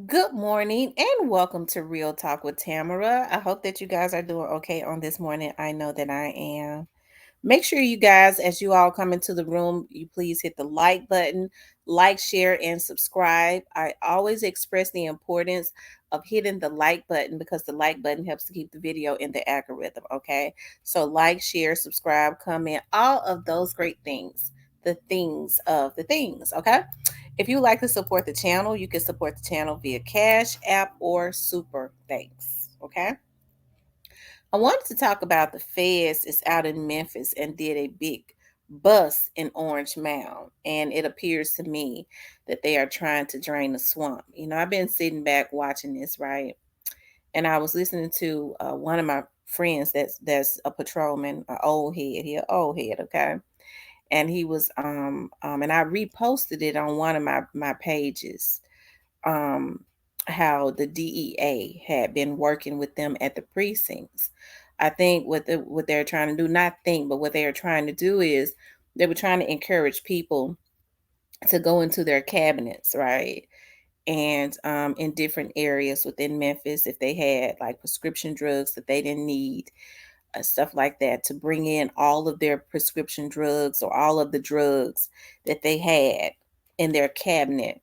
Good morning and welcome to Real Talk with Tamara. I hope that you guys are doing okay on this morning. I know that I am. Make sure you guys, as you all come into the room, you please hit the like button, like, share, and subscribe. I always express the importance of hitting the like button because the like button helps to keep the video in the algorithm. Okay. So, like, share, subscribe, comment, all of those great things. The things of the things. Okay. If you would like to support the channel, you can support the channel via Cash App or Super Thanks. Okay. I wanted to talk about the feds is out in Memphis and did a big bust in Orange Mound. And it appears to me that they are trying to drain the swamp. I've been sitting back watching this, right? And I was listening to one of my friends that's a patrolman, an old head. He an old head, okay? And he was and I reposted it on one of my pages, um how the DEA had been working with them at the precincts. I think what they're trying to do, not think, but what they are trying to do is they were trying to encourage people to go into their cabinets, right? And in different areas within Memphis, if they had like prescription drugs that they didn't need, stuff like that, to bring in all of their prescription drugs or all of the drugs that they had in their cabinet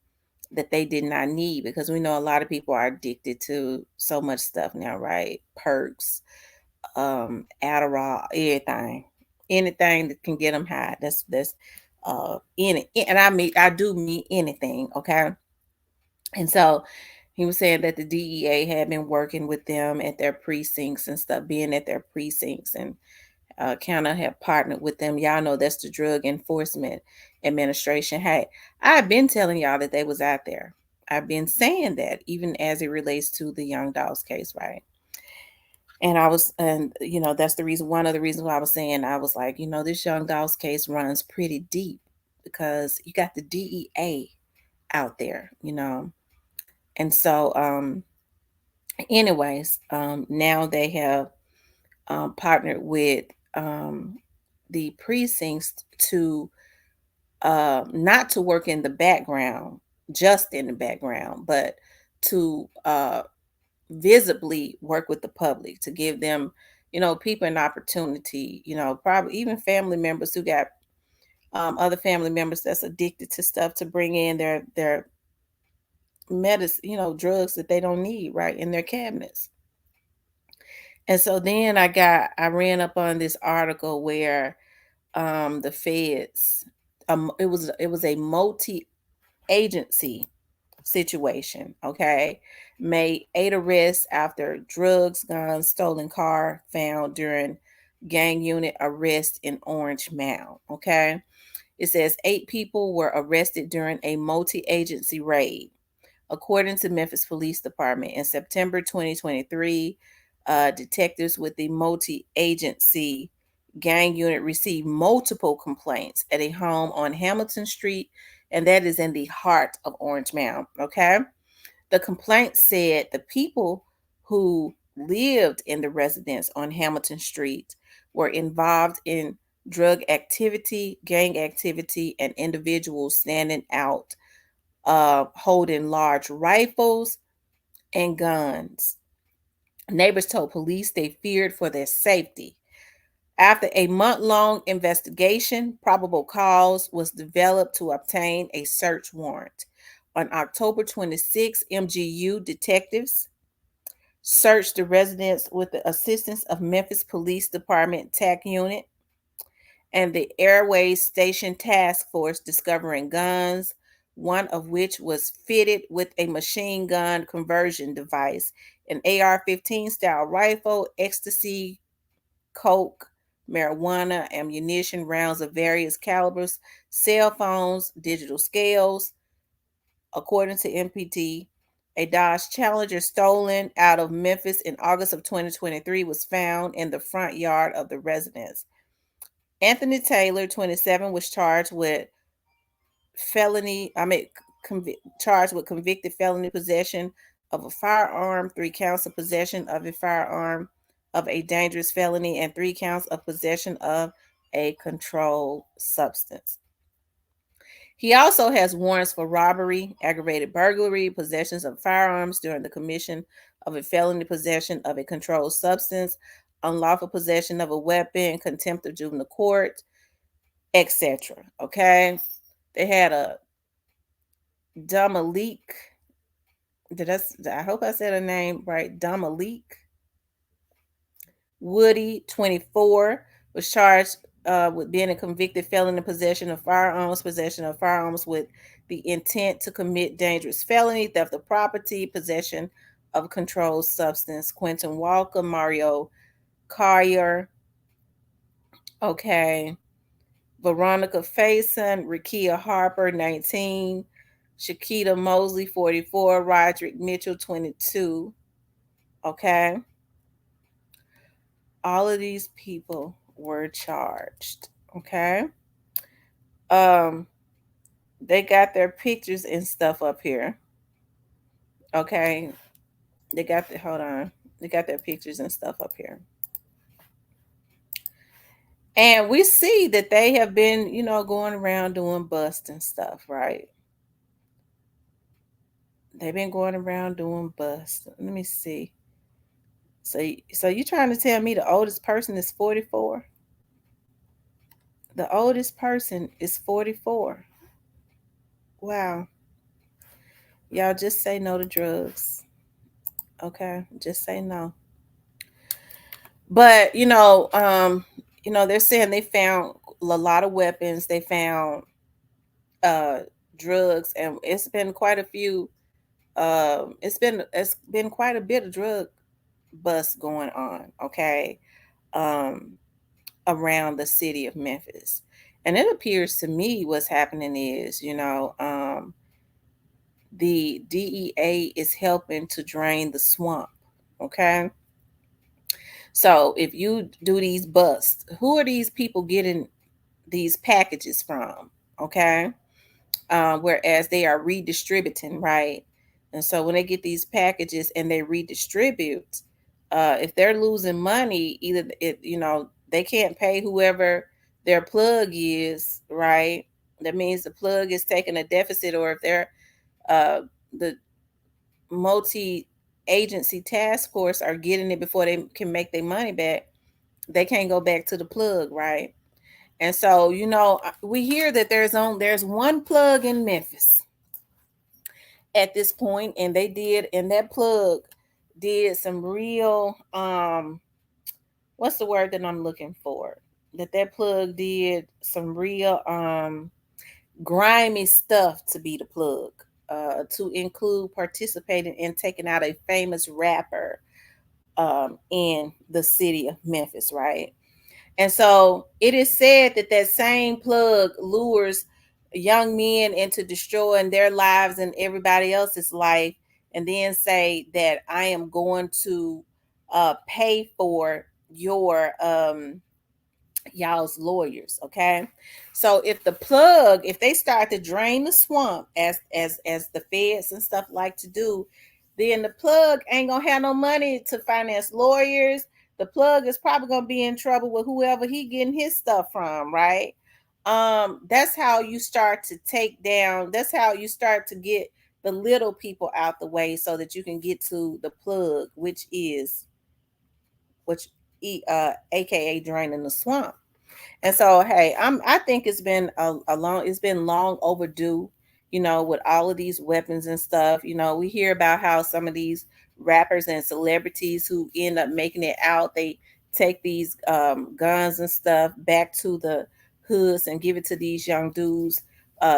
that they did not need, because we know a lot of people are addicted to so much stuff now, right? Perks, Adderall, anything that can get them high. That's any, and I do mean anything, okay? And so he was saying that the DEA had been working with them at their precincts and stuff, being at their precincts, and kind of have partnered with them. Y'all know that's the Drug Enforcement Administration. Hey, I've been telling y'all that they was out there. I've been saying that even as it relates to the Young Dolls case, right? And that's the reason. One of the reasons why I was saying, I was like, this Young Dolls case runs pretty deep because you got the DEA out there, and so, anyways, now they have partnered with the precincts to not to work in the background, just in the background, but to visibly work with the public, to give them, people an opportunity, probably even family members who got other family members that's addicted to stuff, to bring in their medicine, drugs that they don't need, right, in their cabinets. And so then I ran up on this article where the feds, it was a multi-agency situation, okay? Made 8 arrests after drugs, guns, stolen car found during gang unit arrest in Orange Mound, okay? It says 8 people were arrested during a multi-agency raid. According to Memphis Police Department, in September 2023, detectives with the multi-agency gang unit received multiple complaints at a home on Hamilton Street, and that is in the heart of Orange Mound. Okay. The complaint said the people who lived in the residence on Hamilton Street were involved in drug activity, gang activity, and individuals standing out holding large rifles and guns. Neighbors told police they feared for their safety. After a month-long investigation, probable cause was developed to obtain a search warrant. On October 26, MGU detectives searched the residence with the assistance of Memphis Police Department TAC unit and the Airways Station Task Force, discovering guns, one of which was fitted with a machine gun conversion device, an AR-15 style rifle, ecstasy, coke, marijuana, ammunition, rounds of various calibers, cell phones, digital scales. According to MPT, a Dodge Challenger stolen out of Memphis in August of 2023 was found in the front yard of the residence. Anthony Taylor, 27, was charged with felony, I mean, charged with convicted felony possession of a firearm, 3 counts of possession of a firearm of a dangerous felony, and 3 counts of possession of a controlled substance. He also has warrants for robbery, aggravated burglary, possessions of firearms during the commission of a felony, possession of a controlled substance, unlawful possession of a weapon, contempt of juvenile court, etc. Okay. They had a Domalik. I hope I said her name right. Domalik Woody, 24, was charged with being a convicted felon in possession of firearms with the intent to commit dangerous felony, theft of property, possession of a controlled substance. Quentin Walker, Mario Collier, okay, Veronica Faison, Rakia Harper, 19, Shakita Mosley, 44, Roderick Mitchell, 22, okay. All of these people were charged, okay. um they got their pictures and stuff up here, okay. Hold on, they got their pictures and stuff up here, and we see that they have been, going around doing busts and stuff, right? They've been going around doing busts. Let me see. So you trying to tell me the oldest person is 44? The oldest person is 44. Wow. Y'all just say no to drugs. Okay, just say no. But they're saying they found a lot of weapons. They found uh drugs, and it's been quite a few. It's been quite a bit of drug bust going on. Okay, um, around the city of Memphis, and it appears to me what's happening is, the DEA is helping to drain the swamp. Okay. So if you do these busts, who are these people getting these packages from? Okay. Whereas they are redistributing, right? And so when they get these packages and they redistribute, if they're losing money, either they can't pay whoever their plug is, right? That means the plug is taking a deficit, or if they're the multi agency task force are getting it before they can make their money back, they can't go back to the plug, right? And so, we hear that there's one plug in Memphis at this point, and that plug did some real what's the word that I'm looking for? That plug did some real grimy stuff to be the plug. To include participating in taking out a famous rapper in the city of Memphis, right? And so it is said that that same plug lures young men into destroying their lives and everybody else's life, and then say that I am going to pay for y'all's lawyers. Okay. So if they start to drain the swamp, as the feds and stuff like to do, then the plug ain't gonna have no money to finance lawyers. The plug is probably gonna be in trouble with whoever he getting his stuff from, right? That's how you start to take down, that's how you start to get the little people out the way, so that you can get to the plug, which aka draining the swamp. And so, hey, I think it's been it's been long overdue, with all of these weapons and stuff. We hear about how some of these rappers and celebrities who end up making it out, they take these guns and stuff back to the hoods and give it to these young dudes,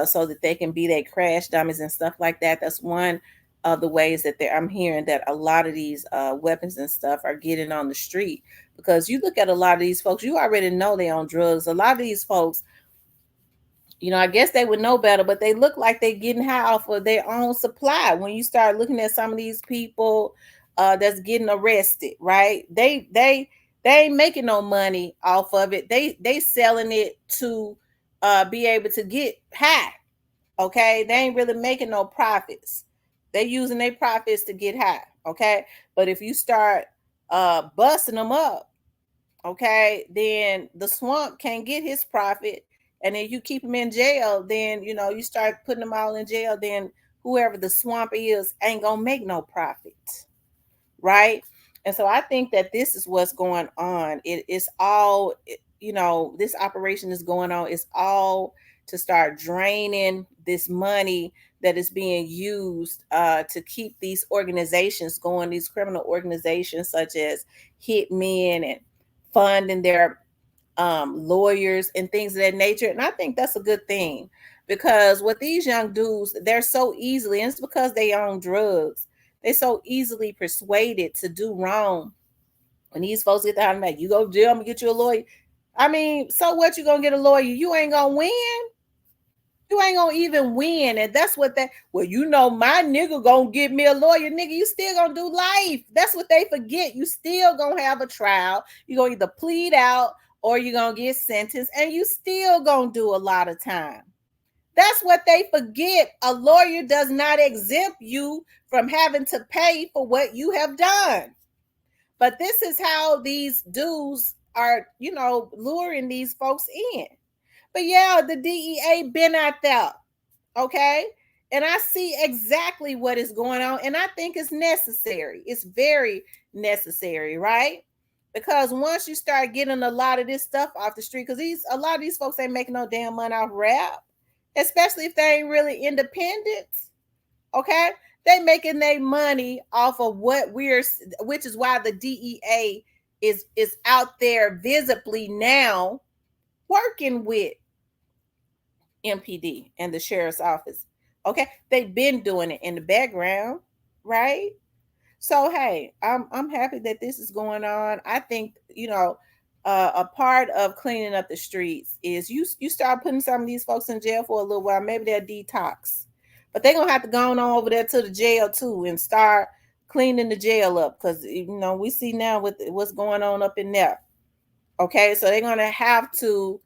so that they can be their crash dummies and stuff like that. That's one of the ways that I'm hearing that a lot of these weapons and stuff are getting on the street, because you look at a lot of these folks, you already know they're on drugs. A lot of these folks, I guess they would know better, but they look like they're getting high off of their own supply. When you start looking at some of these people that's getting arrested, right? They ain't making no money off of it. They selling it to be able to get high. Okay, they ain't really making no profits. They using their profits to get high. Okay, but if you start busting them up, okay, then the swamp can't get his profit, And then you keep them in jail, then you start putting them all in jail, then whoever the swamp is ain't gonna make no profit, right? And so I think that this is what's going on. It's all, this operation is going on. It's all to start draining this money that is being used to keep these organizations going, these criminal organizations such as hitmen, and funding their lawyers and things of that nature. And I think that's a good thing, because what these young dudes, they're so easily, and it's because they own drugs, they so easily persuaded to do wrong. When these folks get down, like, you go to jail, I'm gonna get you a lawyer. I mean, so what, you gonna get a lawyer? You ain't gonna win. You ain't gonna even win. And that's what that, well, my nigga gonna get me a lawyer. Nigga, you still gonna do life. That's what they forget. You still gonna have a trial. You're gonna either plead out or you're gonna get sentenced, and you still gonna do a lot of time. That's what they forget. A lawyer does not exempt you from having to pay for what you have done. But this is how these dudes are, luring these folks in. But yeah, the DEA been out there, okay? And I see exactly what is going on, and I think it's necessary. It's very necessary, right? Because once you start getting a lot of this stuff off the street, because a lot of these folks ain't making no damn money off rap, especially if they ain't really independent, okay? They making their money off of which is why the DEA is out there visibly now working with MPD and the sheriff's office. Okay, they've been doing it in the background, right? So hey, I'm happy that this is going on. I think a part of cleaning up the streets is you start putting some of these folks in jail for a little while. Maybe they'll detox, but they're gonna have to go on over there to the jail too and start cleaning the jail up, because we see now with what's going on up in there. Okay, so they're gonna have to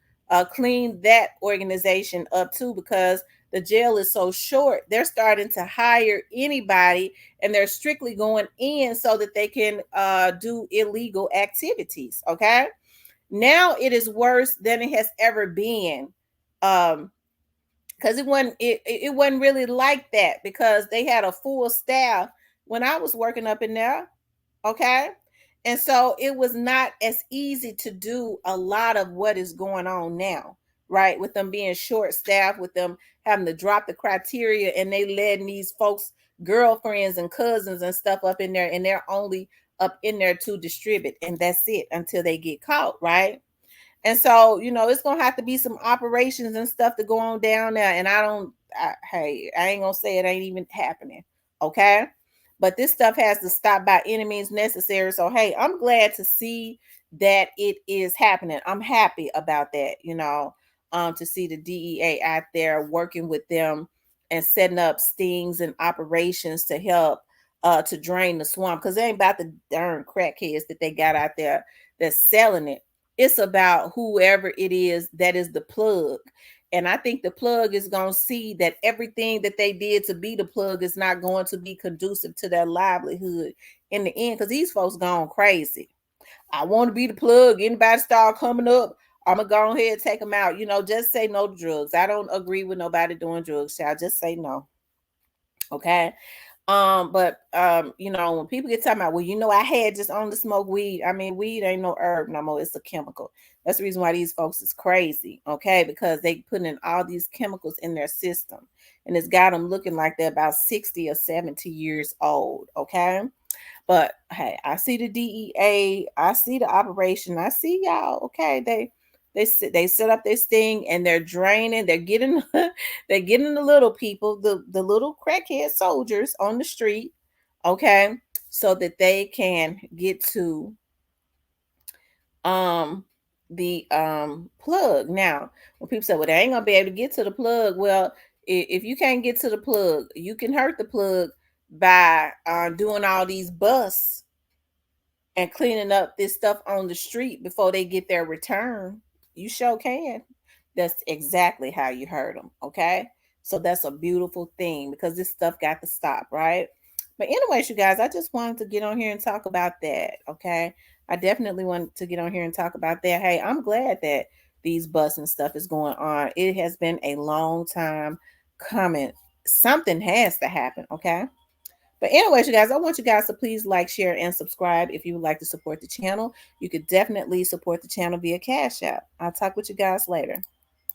clean that organization up too, because the jail is so short. They're starting to hire anybody, and they're strictly going in so that they can do illegal activities. Okay, now it is worse than it has ever been, because it wasn't really like that, because they had a full staff when I was working up in there. Okay. And so it was not as easy to do a lot of what is going on now, right? With them being short staffed, with them having to drop the criteria, and they letting these folks, girlfriends and cousins and stuff up in there, and they're only up in there to distribute, and that's it until they get caught, right? And so, it's gonna have to be some operations and stuff to go on down there. And hey, I ain't gonna say it ain't even happening. Okay. But this stuff has to stop by any means necessary. So hey, I'm glad to see that it is happening. I'm happy about that, to see the DEA out there working with them and setting up stings and operations to help to drain the swamp. Because it ain't about the darn crackheads that they got out there that's selling it. It's about whoever it is that is the plug. And I think the plug is going to see that everything that they did to be the plug is not going to be conducive to their livelihood in the end, because these folks gone crazy. I want to be the plug. Anybody start coming up, I'm going to go ahead and take them out. Just say no to drugs. I don't agree with nobody doing drugs. I'll just say no. Okay. But when people get talking about, well, I had just only smoke weed. I mean, weed ain't no herb no more. It's a chemical. That's the reason why these folks is crazy, okay? Because they putting in all these chemicals in their system, and it's got them looking like they're about 60 or 70 years old, okay? But hey, I see the DEA, I see the operation, I see y'all, okay? They set up this thing, and they're draining, they're getting they're getting the little people, the little crackhead soldiers on the street, okay, so that they can get to the plug. Now, when people say, well, they ain't gonna be able to get to the plug, well, if you can't get to the plug, you can hurt the plug by doing all these busts and cleaning up this stuff on the street before they get their return. You sure can. That's exactly how you hurt them. Okay. So that's a beautiful thing, because this stuff got to stop, right? But anyways, you guys, I just wanted to get on here and talk about that. Okay. I definitely wanted to get on here and talk about that. Hey, I'm glad that these busts and stuff is going on. It has been a long time coming. Something has to happen, okay? But anyways, you guys, I want you guys to please like, share, and subscribe if you would like to support the channel. You could definitely support the channel via Cash App. I'll talk with you guys later.